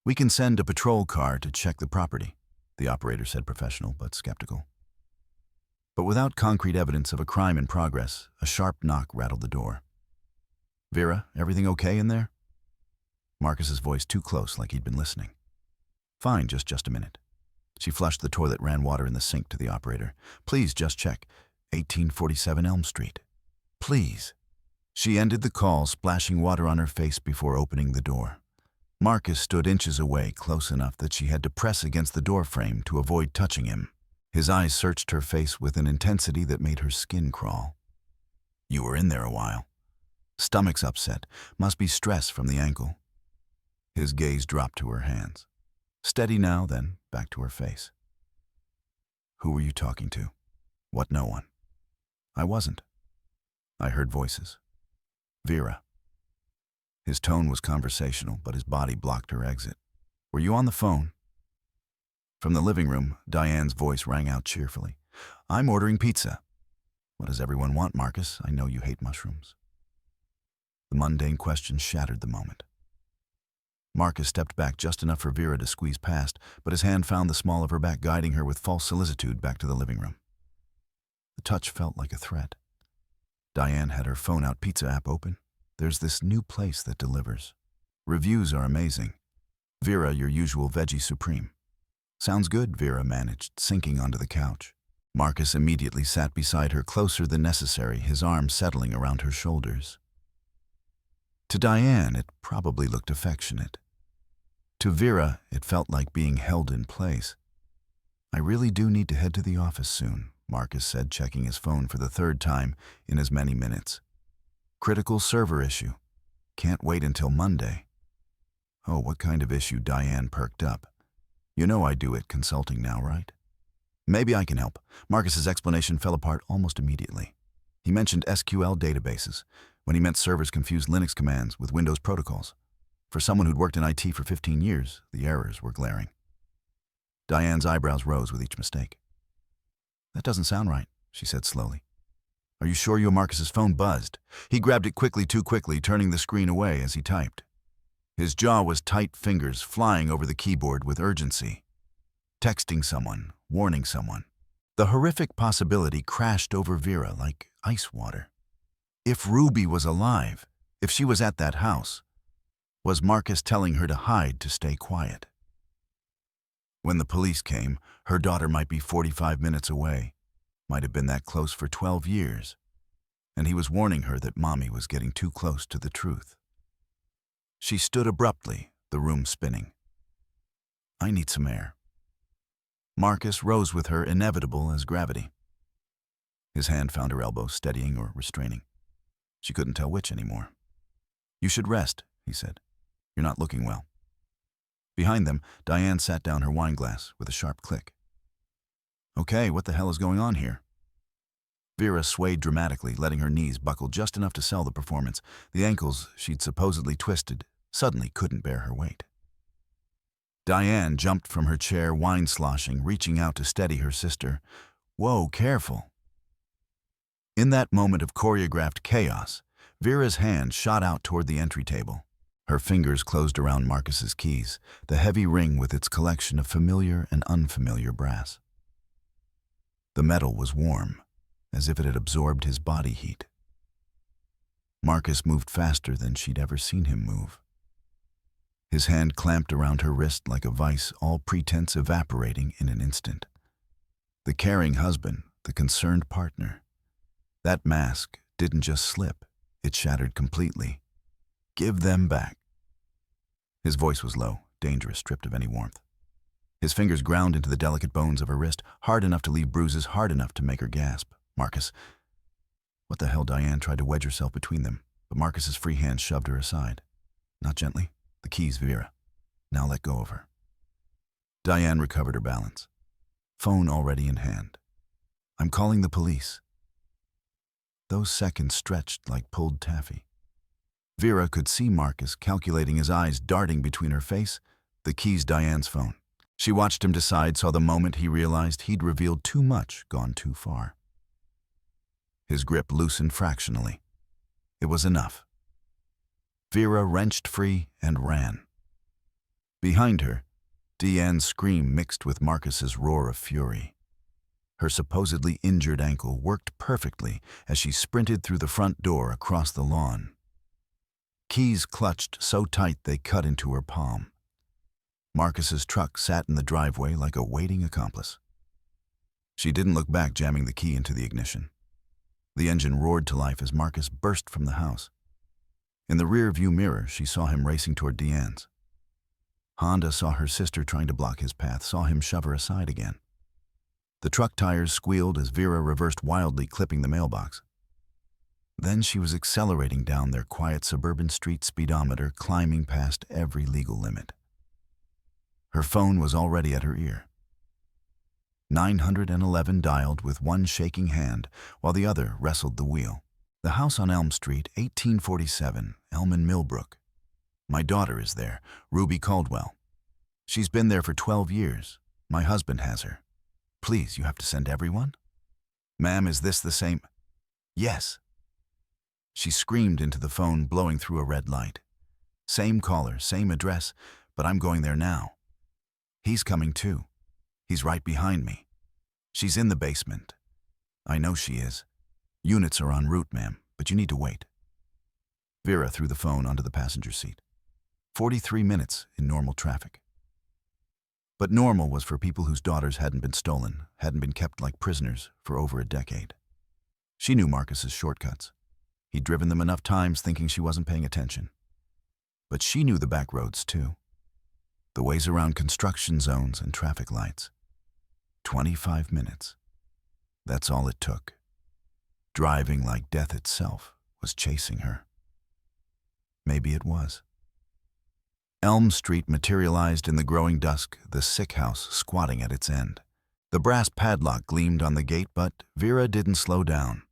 "We can send a patrol car to check the property," the operator said, professional but skeptical. But without concrete evidence of a crime in progress, a sharp knock rattled the door. "Vera, everything okay in there?" Marcus's voice too close, like he'd been listening. "Fine, just a minute." She flushed the toilet, ran water in the sink to the operator. "Please just check. 1847 Elm Street. Please." She ended the call, splashing water on her face before opening the door. Marcus stood inches away, close enough that she had to press against the doorframe to avoid touching him. His eyes searched her face with an intensity that made her skin crawl. "You were in there a while. Stomach's upset. Must be stress from the ankle." His gaze dropped to her hands. Steady now, then back to her face. "Who were you talking to?" "What, no one?" "I wasn't. I heard voices." "Vera." His tone was conversational, but his body blocked her exit. "Were you on the phone?" From the living room, Diane's voice rang out cheerfully. "I'm ordering pizza." "What does everyone want, Marcus? I know you hate mushrooms." The mundane question shattered the moment. Marcus stepped back just enough for Vera to squeeze past, but his hand found the small of her back, guiding her with false solicitude back to the living room. The touch felt like a threat. Diane had her phone out, pizza app open. "There's this new place that delivers. Reviews are amazing. Vera, your usual veggie supreme." "Sounds good," Vera managed, sinking onto the couch. Marcus immediately sat beside her, closer than necessary, his arm settling around her shoulders. To Diane, it probably looked affectionate. To Vera, it felt like being held in place. "I really do need to head to the office soon," Marcus said, checking his phone for the third time in as many minutes. "Critical server issue. Can't wait until Monday." "Oh, what kind of issue?" Diane perked up. "You know I do it consulting now, right?" "Maybe I can help." Marcus's explanation fell apart almost immediately. He mentioned SQL databases, when he meant servers confused Linux commands with Windows protocols. For someone who'd worked in IT for 15 years, the errors were glaring. Diane's eyebrows rose with each mistake. "That doesn't sound right," she said slowly. "Are you sure your Marcus's phone buzzed?" He grabbed it quickly, too quickly, turning the screen away as he typed. His jaw was tight, fingers flying over the keyboard with urgency. Texting someone, warning someone. The horrific possibility crashed over Vera like ice water. If Ruby was alive, if she was at that house, was Marcus telling her to hide, to stay quiet? When the police came, her daughter might be 45 minutes away, might have been that close for 12 years, and he was warning her that Mommy was getting too close to the truth. She stood abruptly, the room spinning. "I need some air." Marcus rose with her, inevitable as gravity. His hand found her elbow, steadying or restraining. She couldn't tell which anymore. "You should rest," he said. "You're not looking well." Behind them, Diane sat down her wine glass with a sharp click. "Okay, what the hell is going on here?" Vera swayed dramatically, letting her knees buckle just enough to sell the performance. The ankles she'd supposedly twisted suddenly couldn't bear her weight. Diane jumped from her chair, wine sloshing, reaching out to steady her sister. "Whoa, careful." In that moment of choreographed chaos, Vera's hand shot out toward the entry table. Her fingers closed around Marcus's keys, the heavy ring with its collection of familiar and unfamiliar brass. The metal was warm, as if it had absorbed his body heat. Marcus moved faster than she'd ever seen him move. His hand clamped around her wrist like a vice, all pretense evaporating in an instant. The caring husband, the concerned partner. That mask didn't just slip, it shattered completely. "Give them back." His voice was low, dangerous, stripped of any warmth. His fingers ground into the delicate bones of her wrist, hard enough to leave bruises, hard enough to make her gasp. "Marcus." What the hell? Diane tried to wedge herself between them, but Marcus's free hand shoved her aside. "Not gently. The keys, Vera. Now let go of her." Diane recovered her balance. Phone already in hand. "I'm calling the police." Those seconds stretched like pulled taffy. Vera could see Marcus calculating, his eyes darting between her face, the keys, Diane's phone. She watched him decide, saw the moment he realized he'd revealed too much, gone too far. His grip loosened fractionally. It was enough. Vera wrenched free and ran. Behind her, Deanne's scream mixed with Marcus's roar of fury. Her supposedly injured ankle worked perfectly as she sprinted through the front door across the lawn. Keys clutched so tight they cut into her palm. Marcus's truck sat in the driveway like a waiting accomplice. She didn't look back, jamming the key into the ignition. The engine roared to life as Marcus burst from the house. In the rear-view mirror, she saw him racing toward Deanne's. Honda saw her sister trying to block his path, saw him shove her aside again. The truck tires squealed as Vera reversed wildly, clipping the mailbox. Then she was accelerating down their quiet suburban street speedometer, climbing past every legal limit. Her phone was already at her ear. 911 dialed with one shaking hand while the other wrestled the wheel. The house on Elm Street, 1847, Elm and Millbrook. My daughter is there, Ruby Caldwell. She's been there for 12 years. My husband has her. Please, you have to send everyone? Ma'am, is this the same? Yes. She screamed into the phone, blowing through a red light. Same caller, same address, but I'm going there now. He's coming too. He's right behind me. She's in the basement. I know she is. Units are en route, ma'am, but you need to wait. Vera threw the phone onto the passenger seat. 43 minutes in normal traffic. But normal was for people whose daughters hadn't been stolen, hadn't been kept like prisoners for over a decade. She knew Marcus's shortcuts. He'd driven them enough times thinking she wasn't paying attention. But she knew the back roads too. The ways around construction zones and traffic lights. 25 minutes. That's all it took. Driving like death itself was chasing her. Maybe it was. Elm Street materialized in the growing dusk, the sick house squatting at its end. The brass padlock gleamed on the gate, but Vera didn't slow down.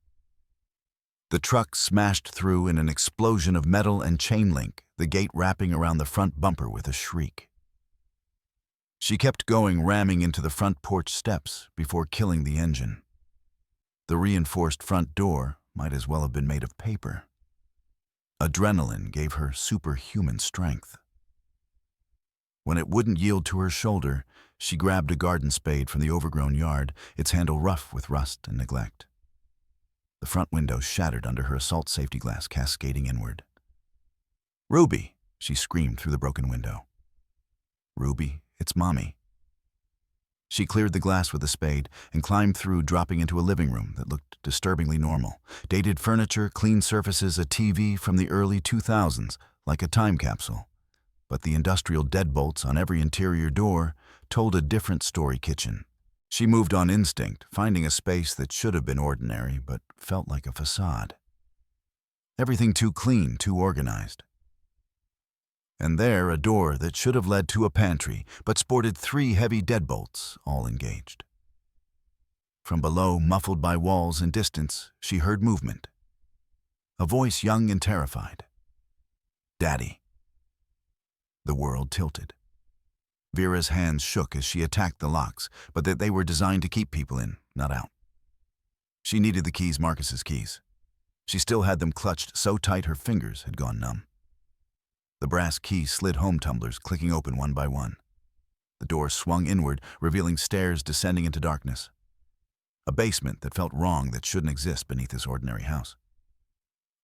The truck smashed through in an explosion of metal and chain link, the gate wrapping around the front bumper with a shriek. She kept going, ramming into the front porch steps before killing the engine. The reinforced front door might as well have been made of paper. Adrenaline gave her superhuman strength. When it wouldn't yield to her shoulder, she grabbed a garden spade from the overgrown yard, its handle rough with rust and neglect. The front window shattered under her assault safety glass, cascading inward. "Ruby!" she screamed through the broken window. "Ruby, it's Mommy." She cleared the glass with a spade and climbed through, dropping into a living room that looked disturbingly normal. Dated furniture, clean surfaces, a TV from the early 2000s, like a time capsule. But the industrial deadbolts on every interior door told a different story. Kitchen. She moved on instinct, finding a space that should have been ordinary but felt like a facade. Everything too clean, too organized. And there, a door that should have led to a pantry, but sported 3 heavy deadbolts, all engaged. From below, muffled by walls and distance, she heard movement. A voice young and terrified. "Daddy." The world tilted. Vera's hands shook as she attacked the locks, but that they were designed to keep people in, not out. She needed the keys, Marcus's keys. She still had them clutched so tight her fingers had gone numb. The brass keys slid home tumblers, clicking open one by one. The door swung inward, revealing stairs descending into darkness. A basement that felt wrong, that shouldn't exist beneath this ordinary house.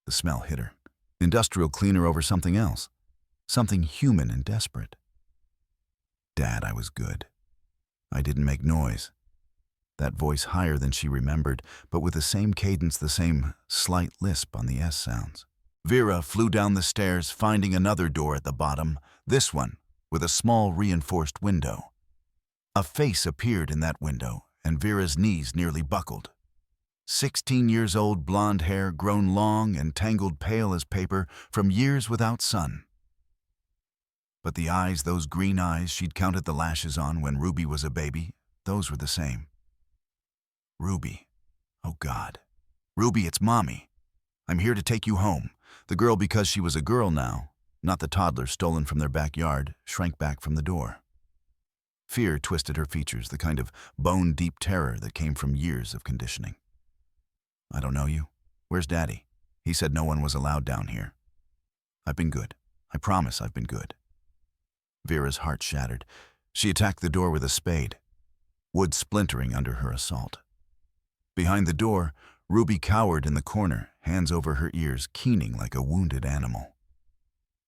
The smell hit her. Industrial cleaner over something else. Something human and desperate. "Dad, I was good. I didn't make noise." That voice higher than she remembered, but with the same cadence, the same slight lisp on the S sounds. Vera flew down the stairs, finding another door at the bottom, this one with a small reinforced window. A face appeared in that window, and Vera's knees nearly buckled. 16 years old, blonde hair, grown long and tangled, pale as paper from years without sun. But the eyes, those green eyes she'd counted the lashes on when Ruby was a baby, those were the same. "Ruby. Oh God. Ruby, it's Mommy. I'm here to take you home." The girl, because she was a girl now, not the toddler stolen from their backyard, shrank back from the door. Fear twisted her features, the kind of bone-deep terror that came from years of conditioning. "I don't know you. Where's Daddy? He said no one was allowed down here." "I've been good. I promise I've been good." Vera's heart shattered. She attacked the door with a spade, wood splintering under her assault. Behind the door, Ruby cowered in the corner, hands over her ears, keening like a wounded animal.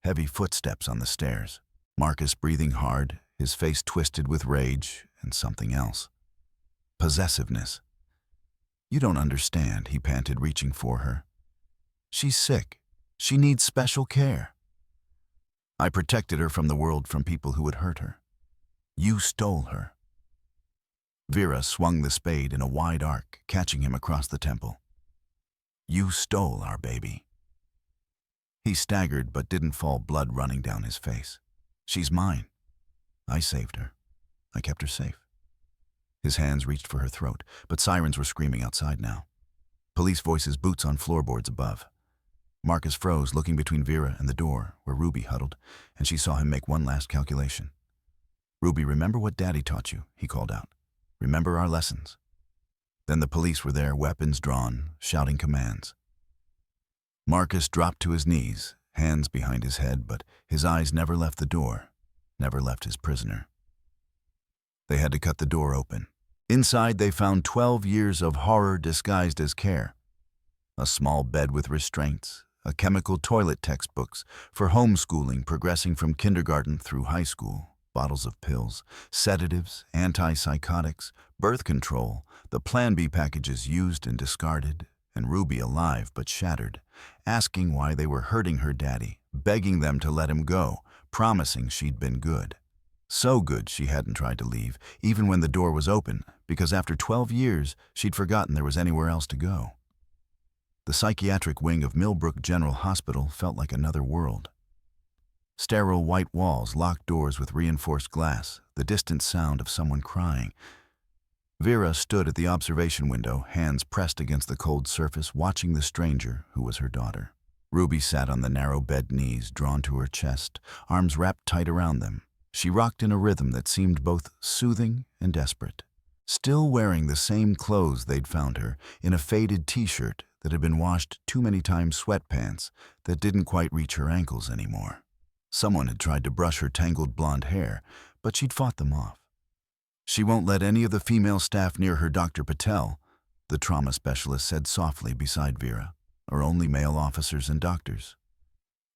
Heavy footsteps on the stairs. Marcus breathing hard, his face twisted with rage and something else. Possessiveness. "You don't understand," he panted, reaching for her. "She's sick. She needs special care. I protected her from the world, from people who would hurt her. You stole her." Vera swung the spade in a wide arc, catching him across the temple. "You stole our baby." He staggered but didn't fall, blood running down his face. "She's mine. I saved her. I kept her safe." His hands reached for her throat, but sirens were screaming outside now. Police voices, boots on floorboards above. Marcus froze, looking between Vera and the door, where Ruby huddled, and she saw him make one last calculation. "Ruby, remember what Daddy taught you," he called out. "Remember our lessons." Then the police were there, weapons drawn, shouting commands. Marcus dropped to his knees, hands behind his head, but his eyes never left the door, never left his prisoner. They had to cut the door open. Inside, they found 12 years of horror disguised as care. A small bed with restraints, a chemical toilet, textbooks for homeschooling progressing from kindergarten through high school, bottles of pills, sedatives, antipsychotics, birth control, the Plan B packages used and discarded, and Ruby alive but shattered, asking why they were hurting her daddy, begging them to let him go, promising she'd been good. So good she hadn't tried to leave, even when the door was open, because after 12 years, she'd forgotten there was anywhere else to go. The psychiatric wing of Millbrook General Hospital felt like another world. Sterile white walls, locked doors with reinforced glass, the distant sound of someone crying. Vera stood at the observation window, hands pressed against the cold surface, watching the stranger who was her daughter. Ruby sat on the narrow bed, knees drawn to her chest, arms wrapped tight around them. She rocked in a rhythm that seemed both soothing and desperate. Still wearing the same clothes they'd found her, in a faded t-shirt that had been washed too many times, sweatpants that didn't quite reach her ankles anymore. Someone had tried to brush her tangled blonde hair, but she'd fought them off. "She won't let any of the female staff near her, Dr. Patel," the trauma specialist said softly beside Vera, "or only male officers and doctors.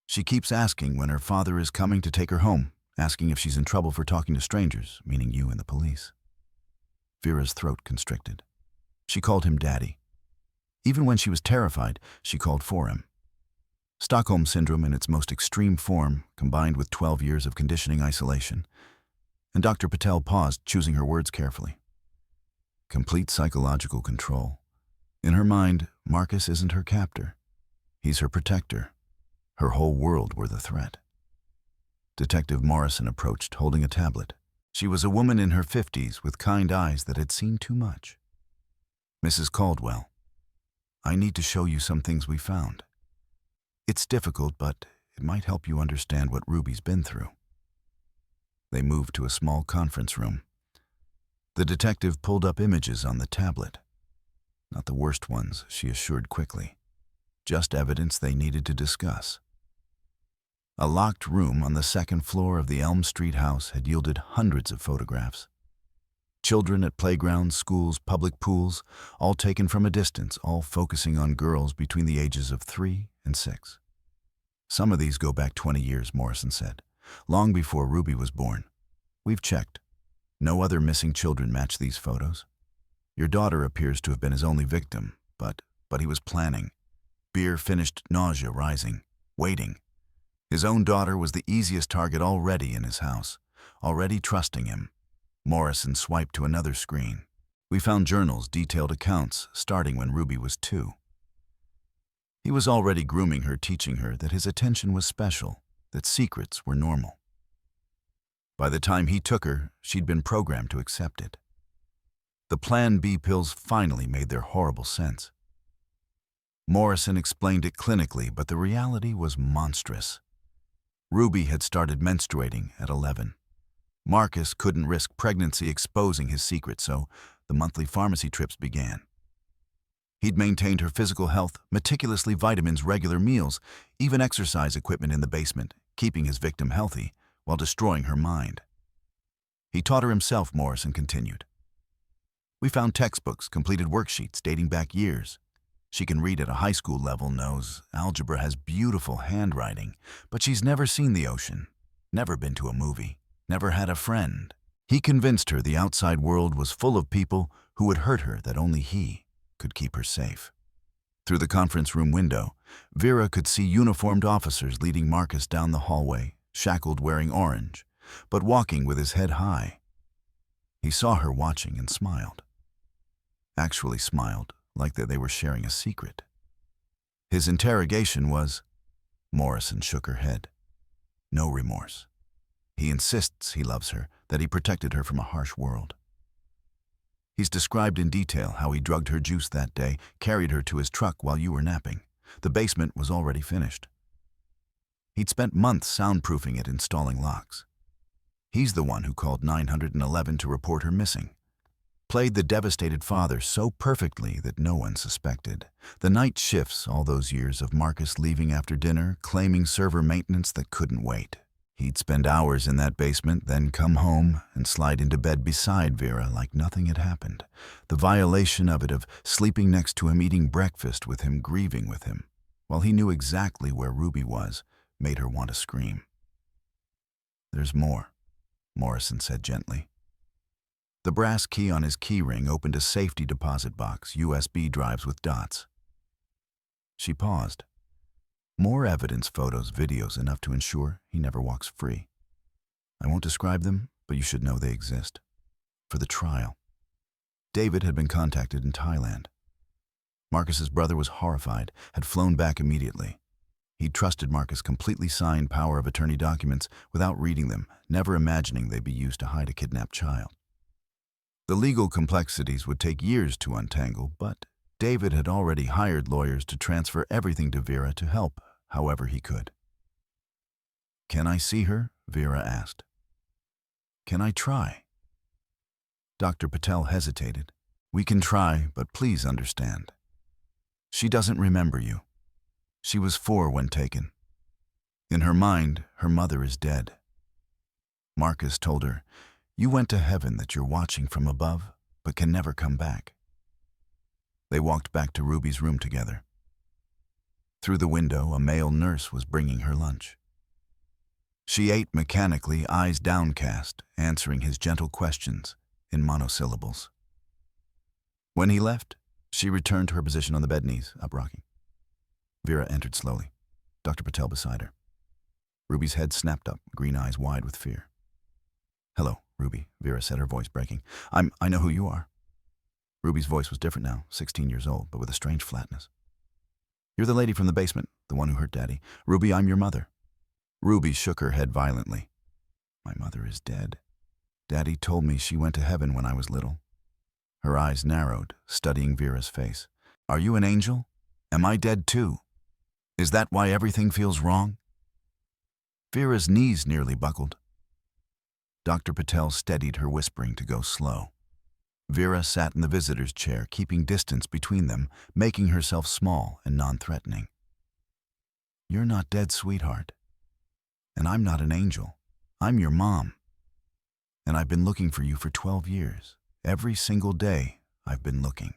She keeps asking when her father is coming to take her home, asking if she's in trouble for talking to strangers, meaning you and the police." Vera's throat constricted. She called him Daddy. Even when she was terrified, she called for him. Stockholm Syndrome in its most extreme form, combined with 12 years of conditioning isolation. And Dr. Patel paused, choosing her words carefully. Complete psychological control. In her mind, Marcus isn't her captor. He's her protector. Her whole world were the threat. Detective Morrison approached, holding a tablet. She was a woman in her 50s with kind eyes that had seen too much. "Mrs. Caldwell, I need to show you some things we found. It's difficult, but it might help you understand what Ruby's been through." They moved to a small conference room. The detective pulled up images on the tablet. Not the worst ones, she assured quickly. Just evidence they needed to discuss. A locked room on the second floor of the Elm Street house had yielded hundreds of photographs. Children at playgrounds, schools, public pools, all taken from a distance, all focusing on girls between the ages of 3 and 6. "Some of these go back 20 years, Morrison said, long before Ruby was born. We've checked. No other missing children match these photos. Your daughter appears to have been his only victim, but he was planning. Beer finished, nausea rising, waiting. His own daughter was the easiest target already in his house, already trusting him." Morrison swiped to another screen. "We found journals, detailed accounts, starting when Ruby was 2. He was already grooming her, teaching her that his attention was special, that secrets were normal. By the time he took her, she'd been programmed to accept it. The Plan B pills finally made their horrible sense. Morrison explained it clinically, but the reality was monstrous. Ruby had started menstruating at 11. Marcus couldn't risk pregnancy exposing his secret, so the monthly pharmacy trips began. He'd maintained her physical health, meticulously vitamins, regular meals, even exercise equipment in the basement, keeping his victim healthy while destroying her mind. He taught her himself, Morrison continued. We found textbooks, completed worksheets dating back years. She can read at a high school level, knows algebra, has beautiful handwriting, but she's never seen the ocean, never been to a movie, never had a friend. He convinced her the outside world was full of people who would hurt her, that only he could keep her safe. Through the conference room window, Vera could see uniformed officers leading Marcus down the hallway, shackled, wearing orange, but walking with his head high. He saw her watching and smiled. Actually smiled, like that they were sharing a secret. His interrogation was, Morrison shook her head. No remorse. He insists he loves her, that he protected her from a harsh world. He's described in detail how he drugged her juice that day, carried her to his truck while you were napping. The basement was already finished. He'd spent months soundproofing it, installing locks. He's the one who called 911 to report her missing. Played the devastated father so perfectly that no one suspected. The night shifts, all those years of Marcus leaving after dinner, claiming server maintenance that couldn't wait. He'd spend hours in that basement, then come home and slide into bed beside Vera like nothing had happened. The violation of it, of sleeping next to him, eating breakfast with him, grieving with him, while he knew exactly where Ruby was, made her want to scream. There's more, Morrison said gently. The brass key on his key ring opened a safety deposit box, USB drives with dots. She paused. More evidence, photos, videos, enough to ensure he never walks free. I won't describe them, but you should know they exist. For the trial. David had been contacted in Thailand. Marcus's brother was horrified, had flown back immediately. He'd trusted Marcus completely signed power of attorney documents without reading them, never imagining they'd be used to hide a kidnapped child. The legal complexities would take years to untangle, but David had already hired lawyers to transfer everything to Vera to help however he could. Can I see her? Vera asked. Can I try? Dr. Patel hesitated. We can try, but please understand. She doesn't remember you. She was 4 when taken. In her mind, her mother is dead. Marcus told her, you went to heaven that you're watching from above, but can never come back. They walked back to Ruby's room together. Through the window, a male nurse was bringing her lunch. She ate mechanically, eyes downcast, answering his gentle questions in monosyllables. When he left, she returned to her position on the bed, knees up, rocking. Vera entered slowly, Dr. Patel beside her. Ruby's head snapped up, green eyes wide with fear. Hello, Ruby, Vera said, her voice breaking. I know who you are. Ruby's voice was different now, 16 years old, but with a strange flatness. You're the lady from the basement, the one who hurt Daddy. Ruby, I'm your mother. Ruby shook her head violently. My mother is dead. Daddy told me she went to heaven when I was little. Her eyes narrowed, studying Vera's face. Are you an angel? Am I dead too? Is that why everything feels wrong? Vera's knees nearly buckled. Dr. Patel steadied her, whispering to go slow. Vera sat in the visitor's chair, keeping distance between them, making herself small and non-threatening. You're not dead, sweetheart. And I'm not an angel. I'm your mom. And I've been looking for you for 12 years. Every single day, I've been looking.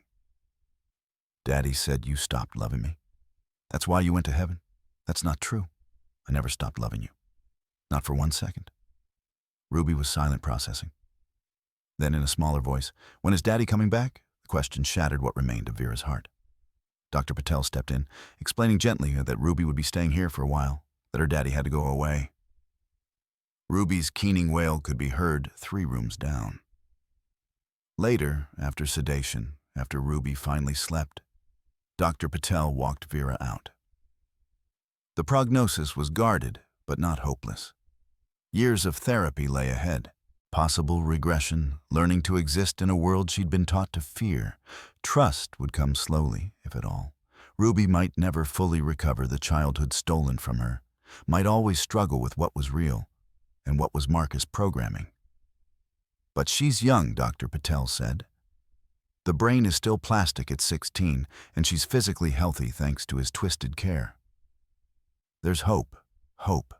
Daddy said you stopped loving me. That's why you went to heaven. That's not true. I never stopped loving you. Not for 1 second. Ruby was silent, processing. Then in a smaller voice, when is Daddy coming back? The question shattered what remained of Vera's heart. Dr. Patel stepped in, explaining gently that Ruby would be staying here for a while, that her daddy had to go away. Ruby's keening wail could be heard 3 rooms down. Later, after sedation, after Ruby finally slept, Dr. Patel walked Vera out. The prognosis was guarded, but not hopeless. Years of therapy lay ahead. Possible regression, learning to exist in a world she'd been taught to fear. Trust would come slowly, if at all. Ruby might never fully recover the childhood stolen from her, might always struggle with what was real and what was Marcus programming. But she's young, Dr. Patel said. The brain is still plastic at 16, and she's physically healthy thanks to his twisted care. There's hope. Hope.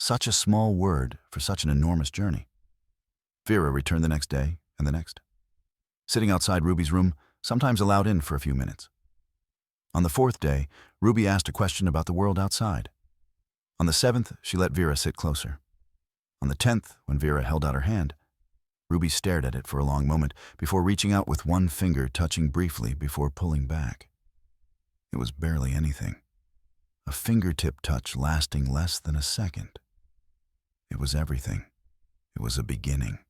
Such a small word for such an enormous journey. Vera returned the next day and the next, sitting outside Ruby's room, sometimes allowed in for a few minutes. On the fourth day, Ruby asked a question about the world outside. On the seventh, she let Vera sit closer. On the 10th, when Vera held out her hand, Ruby stared at it for a long moment before reaching out with one finger, touching briefly before pulling back. It was barely anything. A fingertip touch lasting less than a second. It was everything. It was a beginning.